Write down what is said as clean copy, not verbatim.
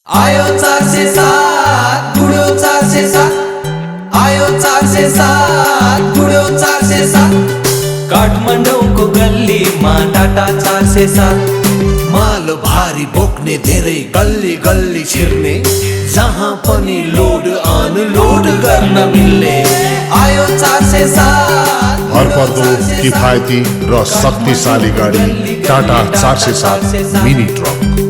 आयो 407 बुढो 407 आयो 407 बुढो 407 काठमाडौँको गल्लीमा टाटा 407 माल भारी बोक्ने धेरै गल्ली गल्ली छिर्ने जहाँ पनि लोड अनलोड गर्न मिल्ने आयो 407 भरपर्दो किफायती र शक्तिशाली गाडी टाटा 407 मिनी ट्रक।